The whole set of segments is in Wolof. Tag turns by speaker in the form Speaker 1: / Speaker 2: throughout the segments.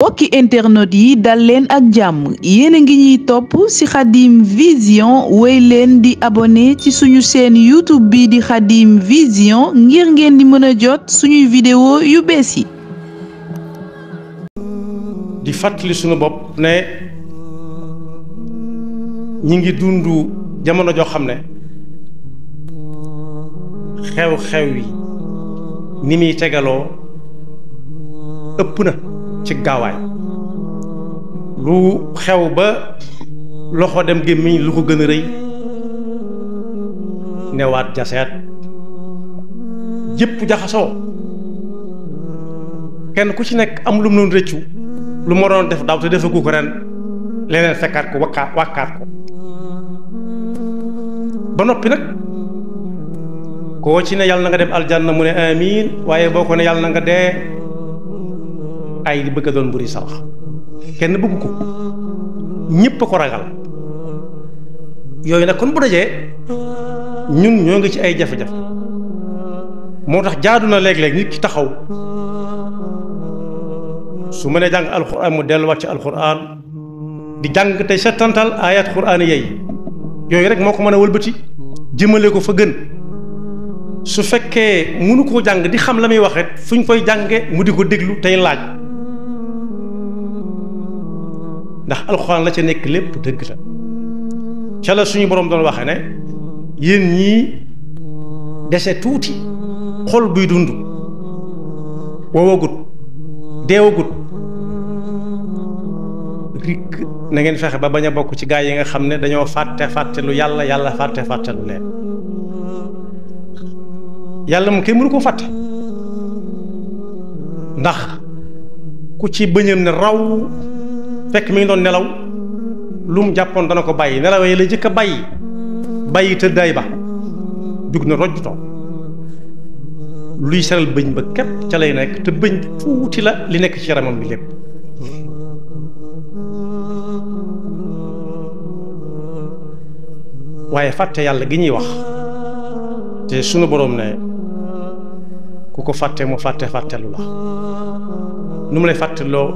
Speaker 1: mbokki internet yi dal leen ak jàmm yéen a ngi ñuy topp ci Khadim Vision wéy leen di abonné ci suñu chaîne YouTube bi di Khadim Vision ngir ngeen di mën a jot suñuy vidéo yu bees yi.
Speaker 2: di fàttali suñu bopp ne ñi ngi dundu jamono joo xam ne xew-xew yi ni muy tegaloo ëpp na ci gaawaay lu xew ba loxo dem gémmiñ lu ko gën a rëy newaat jaseet jëpp jaxasoo kenn ku ci nekk am lu mu doon rëccu lu ma doon def daaw te defagu ko ren leneen fekkaat ko wakkaat ko ba noppi nag koo ci ne yàlla na nga dem aljanna mu ne amiin waaye boo ko ne yàlla na nga dee ay di bëgg a doon mburi sarax kenn bëgg ko ñépp a ko ragal yooyu nag kon bu dajee ñun ñoo ngi ci ay jafe-jafe moo tax jaadu na léeg-léeg nit ki taxaw su ma nee jàng alxuraan mu delluwaat ci alxuraan di jàng tey settantal ayat xuraan yey yooyu rek moo ko mën a wëlbati jëmale ko fa gën su fekkee mënu koo jàng di xam la muy wax rek fu ñu koy jànge mu di ko déglu tey laaj ndax alxuraan la ca nekk lépp dëgg la ca la suñu boroom doon waxe ne yéen ñii dese tuuti xol buy dund woowagut deewagut rik na ngeen fexe ba bañ a bokk ci gaa yi nga xam ne dañoo fàtte lu yàlla fàtte lu leen yàlla moom kenn mënu koo fàtte ndax ku ci bëñam ne raw fekk mi ngi doon nelaw lu mu jàppoon dana ko bàyyi nelaw yi la jëkk a bàyyi tëddaay ba jug na rojj toog luy seral bëñ ba képp ca lay nekk te bëñ tuuti la li nekk ci yaramam bi lépp waaye fàtte yàlla gi ñuy wax te sunu boroom ne ku ko fàtte mu fàttelu la nu mu lay fàtteloo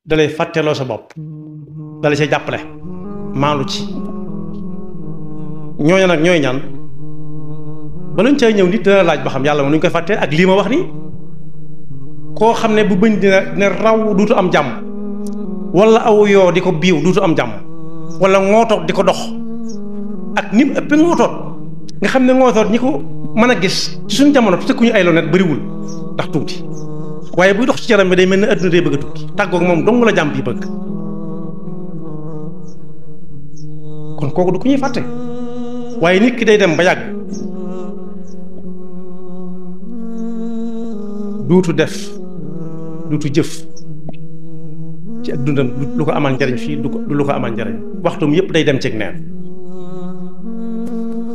Speaker 2: dalay fàtteloo sa bopp dala ca jàppale maalu ci ñooñu nag ñooy ñaan ba lañ cay ñëw nit dina laaj ba xam yàlla moom nu ñu koy fàttee ak lii ma wax nii koo xam ne bu bëñ dina raw duutu am jàmm wala aw yoo di ko biiw duutu am jàmm wala ngootoog di ko dox ak ni mu ëppee ngootoot nga xam ne ngootoot ñi ko mën a gis ci suñu jamono te tëkkuñu ay lonet bariwul ndax tuuti waaye buy dox ci yaram bi day mel ne adduna day bëgg a tukki tàggoog moom dong la jàmm bi bëgg kon kooku du ku ñuy fàtte waaye nit ki day dem ba yàgg duutu def duutu jëf ci ak dundam lu ko amal njariñ fii du lu ko amal njariñ waxtum yépp day dem ceeg neen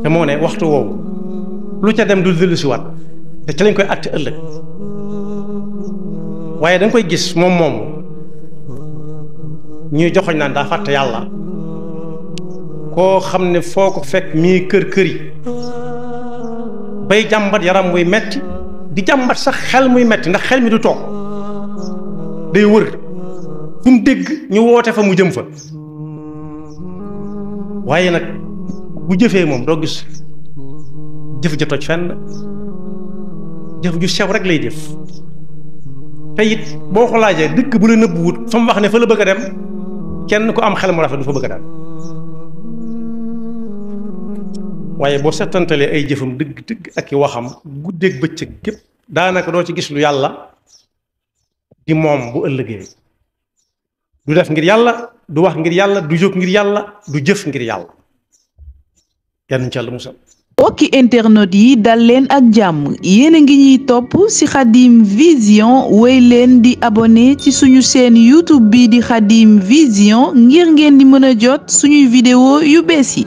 Speaker 2: te moo ne waxtu woowu lu ca dem du dellu si waat te ca lañ koy àtte ëllëg waaye da nga koy gis moom ñuy joxoñ naan daa fàtte yàlla koo xam ne foo ko fekk mii kër yi bay jàmbat yaram muy metti di jàmbat sax xel muy metti ndax xel mi du toog day wër fu mu dégg ñu woote fa mu jëm fa waaye nag bu jëfee moom doo gis jëf ja toj fenn jëf ju sew rek lay def te it boo ko laajee dëkk bu la nëbbuwut fa mu wax ne fa la bëgg a dem kenn ku am xel mu rafet du fa bëgg a dem waaye boo settantalee ay jëfam dëgg ak i waxam guddeeg bëccëg gépp daanaka doo ci gis lu yàlla di moom bu ëllëgee du def ngir yàlla du wax ngir yàlla du jóg ngir yàlla du jëf ngir yàlla yàlla ci yàlla musal
Speaker 1: mbokki internet yi dal leen ak jàmm yéen a ngi ñuy topp ci Khadim Vision wéy leen di abonné ci suñu chaîne YouTube bi di Khadim Vision ngir ngeen di mën a jot suñuy vidéo yu bees yi